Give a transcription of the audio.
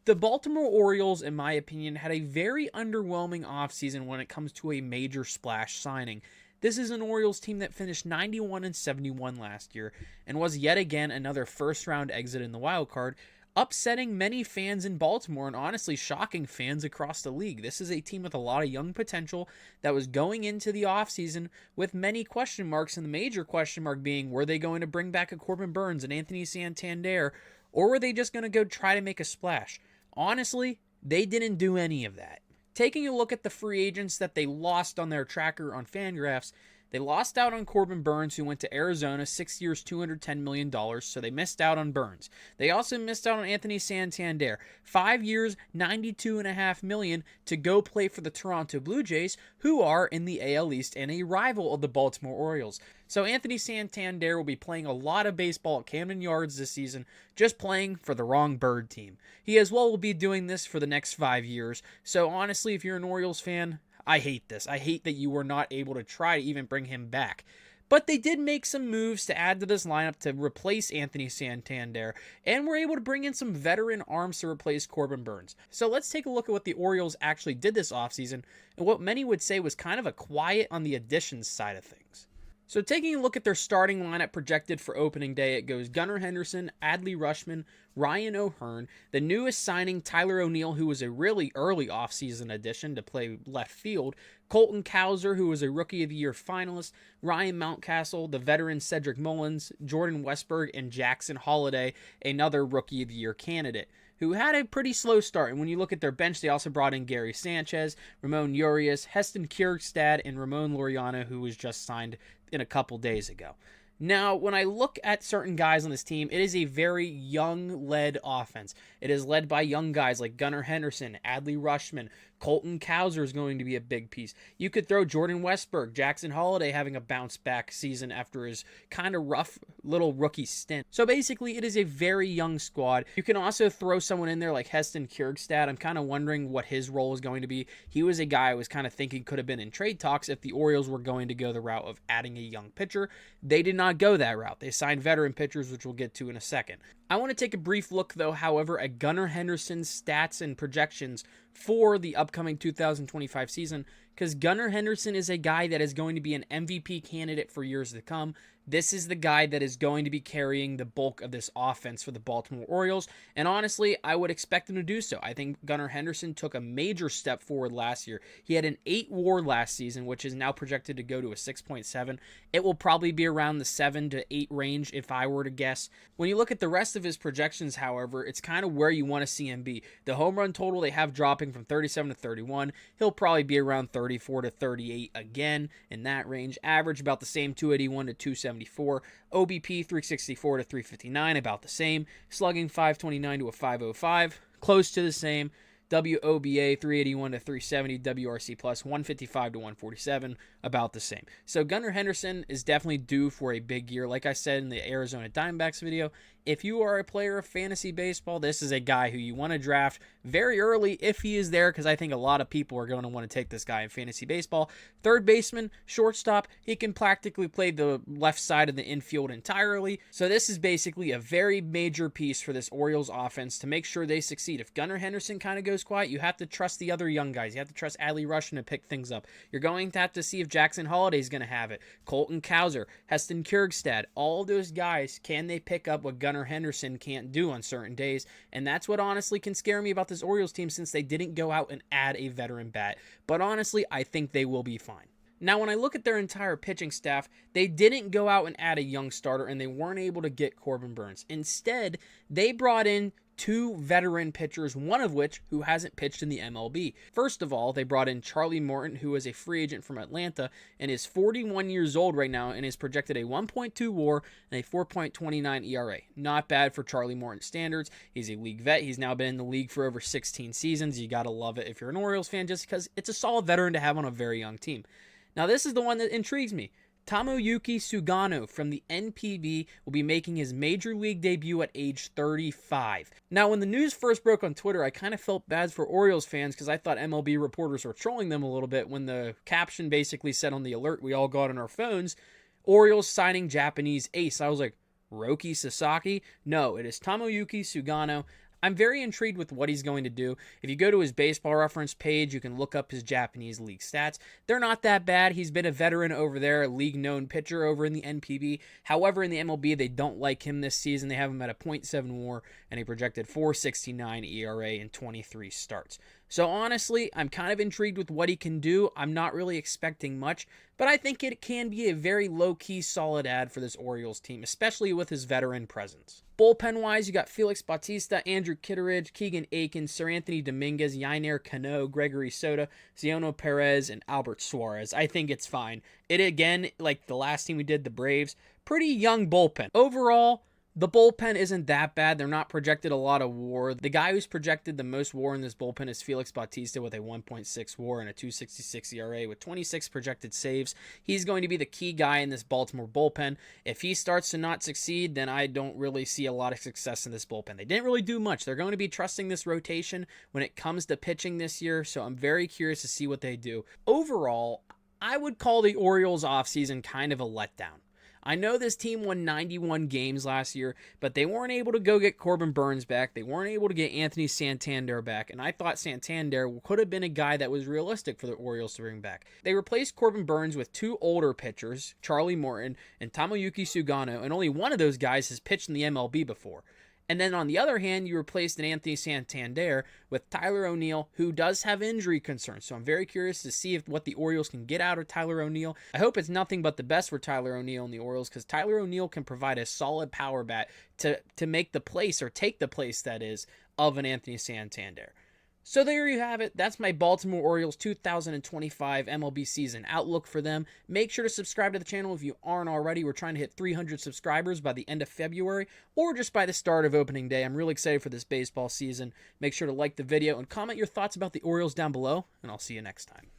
The Baltimore Orioles, in my opinion, had a very underwhelming offseason when it comes to a major splash signing. This is an Orioles team that finished 91 and 71 last year and was yet again another first round exit in the wild card, upsetting many fans in Baltimore and honestly shocking fans across the league. This is a team with a lot of young potential that was going into the offseason with many question marks, and the major question mark being, were they going to bring back a Corbin Burnes and Anthony Santander, or were they just going to go try to make a splash? Honestly, they didn't do any of that. Taking a look at the free agents that they lost on their tracker on Fangraphs, they lost out on Corbin Burnes, who went to Arizona, 6 years, $210 million, so they missed out on Burnes. They also missed out on Anthony Santander, 5 years, $92.5 million, to go play for the Toronto Blue Jays, who are in the AL East and a rival of the Baltimore Orioles. So Anthony Santander will be playing a lot of baseball at Camden Yards this season, just playing for the wrong bird team. He as well will be doing this for the next 5 years, so honestly, if you're an Orioles fan, I hate this. I hate that you were not able to try to even bring him back. But they did make some moves to add to this lineup to replace Anthony Santander, and were able to bring in some veteran arms to replace Corbin Burnes. So let's take a look at what the Orioles actually did this offseason, and what many would say was kind of a quiet on the additions side of things. So taking a look at their starting lineup projected for opening day, it goes Gunnar Henderson, Adley Rutschman, Ryan O'Hearn, the newest signing Tyler O'Neill, who was a really early offseason addition to play left field, Colton Cowser, who was a Rookie of the Year finalist, Ryan Mountcastle, the veteran Cedric Mullins, Jordan Westberg, and Jackson Holliday, another Rookie of the Year candidate, who had a pretty slow start. And when you look at their bench, they also brought in Gary Sanchez, Ramon Urias, Heston Kjerstad, and Ramon Laureano, who was just signed in a couple days ago. Now, when I look at certain guys on this team, it is a very young-led offense. It is led by young guys like Gunnar Henderson, Adley Rutschman, Colton Cowser is going to be a big piece. You could throw Jordan Westberg, Jackson Holliday having a bounce-back season after his kind of rough little rookie stint. So basically, it is a very young squad. You can also throw someone in there like Heston Kjerstad. I'm kind of wondering what his role is going to be. He was a guy I was kind of thinking could have been in trade talks if the Orioles were going to go the route of adding a young pitcher. They did not go that route. They signed veteran pitchers, which we'll get to in a second. I want to take a brief look, though, however, at Gunnar Henderson's stats and projections for the upcoming 2025 season, because Gunnar Henderson is a guy that is going to be an MVP candidate for years to come. This is the guy that is going to be carrying the bulk of this offense for the Baltimore Orioles, and honestly, I would expect him to do so. I think Gunnar Henderson took a major step forward last year. He had an 8 WAR last season, which is now projected to go to a 6.7. It will probably be around the 7 to 8 range if I were to guess. When you look at the rest of his projections, however, it's kind of where you want to see him be. The home run total they have dropping from 37 to 31. He'll probably be around 34 to 38 again in that range. Average about the same, 281 to 274. OBP 364 to 359, about the same. Slugging 529 to a 505, close to the same. WOBA 381 to 370, WRC plus 155 to 147, about the same. So Gunnar Henderson is definitely due for a big year. Like I said in the Arizona Diamondbacks video, if you are a player of fantasy baseball, this is a guy who you want to draft very early if he is there, because I think a lot of people are going to want to take this guy in fantasy baseball. Third baseman, shortstop, he can practically play the left side of the infield entirely. So this is basically a very major piece for this Orioles offense to make sure they succeed. If Gunnar Henderson kind of goes quiet, you have to trust the other young guys. You have to trust Adley Rutschman to pick things up. You're going to have to see if Jackson Holliday is going to have it. Colton Cowser, Heston Kjerstad, all those guys, can they pick up what Gunnar Henderson can't do on certain days? And that's what honestly can scare me about this Orioles team, since they didn't go out and add a veteran bat. But honestly, I think they will be fine. Now, when I look at their entire pitching staff, they didn't go out and add a young starter, and they weren't able to get Corbin Burnes. Instead, they brought in 2 veteran pitchers, one of which who hasn't pitched in the MLB. First of all, they brought in Charlie Morton, who is a free agent from Atlanta and is 41 years old right now and is projected a 1.2 WAR and a 4.29 ERA. Not bad for Charlie Morton standards. He's a league vet. He's now been in the league for over 16 seasons. You gotta love it if you're an Orioles fan, just because it's a solid veteran to have on a very young team. Now, this is the one that intrigues me. Tomoyuki Sugano from the NPB will be making his major league debut at age 35. Now, when the news first broke on Twitter, I kind of felt bad for Orioles fans because I thought MLB reporters were trolling them a little bit when the caption basically said on the alert we all got on our phones, Orioles signing Japanese ace. I was like, Roki Sasaki? No, it is Tomoyuki Sugano. I'm very intrigued with what he's going to do. If you go to his baseball reference page, you can look up his Japanese league stats. They're not that bad. He's been a veteran over there, a league-known pitcher over in the NPB. However, in the MLB, they don't like him this season. They have him at a .7 WAR and a projected .469 ERA in 23 starts. So honestly, I'm kind of intrigued with what he can do. I'm not really expecting much, but I think it can be a very low-key, solid ad for this Orioles team, especially with his veteran presence. Bullpen-wise, you got Felix Bautista, Andrew Kitteridge, Keegan Aikens, Sir Anthony Dominguez, Yainer Cano, Gregory Soto, Ziono Perez, and Albert Suarez. I think it's fine. It, again, like the last team we did, the Braves, pretty young bullpen. Overall, the bullpen isn't that bad. They're not projected a lot of WAR. The guy who's projected the most WAR in this bullpen is Felix Bautista with a 1.6 WAR and a 2.66 ERA with 26 projected saves. He's going to be the key guy in this Baltimore bullpen. If he starts to not succeed, then I don't really see a lot of success in this bullpen. They didn't really do much. They're going to be trusting this rotation when it comes to pitching this year, so I'm very curious to see what they do. Overall, I would call the Orioles offseason kind of a letdown. I know this team won 91 games last year, but they weren't able to go get Corbin Burnes back. They weren't able to get Anthony Santander back, and I thought Santander could have been a guy that was realistic for the Orioles to bring back. They replaced Corbin Burnes with two older pitchers, Charlie Morton and Tomoyuki Sugano, and only one of those guys has pitched in the MLB before. And then on the other hand, you replaced an Anthony Santander with Tyler O'Neill, who does have injury concerns. So I'm very curious to see what the Orioles can get out of Tyler O'Neill. I hope it's nothing but the best for Tyler O'Neill and the Orioles, because Tyler O'Neill can provide a solid power bat to make the place, or take the place, that is, of an Anthony Santander. So there you have it. That's my Baltimore Orioles 2025 MLB season outlook for them. Make sure to subscribe to the channel if you aren't already. We're trying to hit 300 subscribers by the end of February, or just by the start of opening day. I'm really excited for this baseball season. Make sure to like the video and comment your thoughts about the Orioles down below, and I'll see you next time.